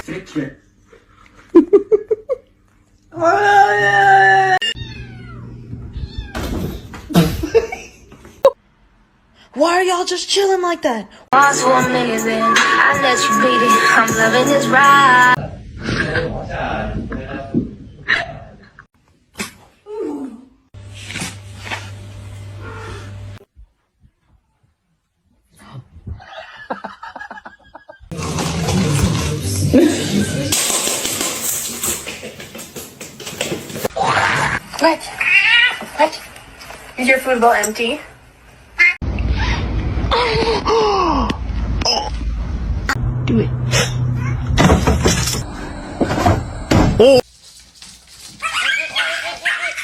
Secret. Why are y'all just chilling like that? Lost for a million, then I let you beat it. I'm loving this ride. What? What? Is your food bowl empty?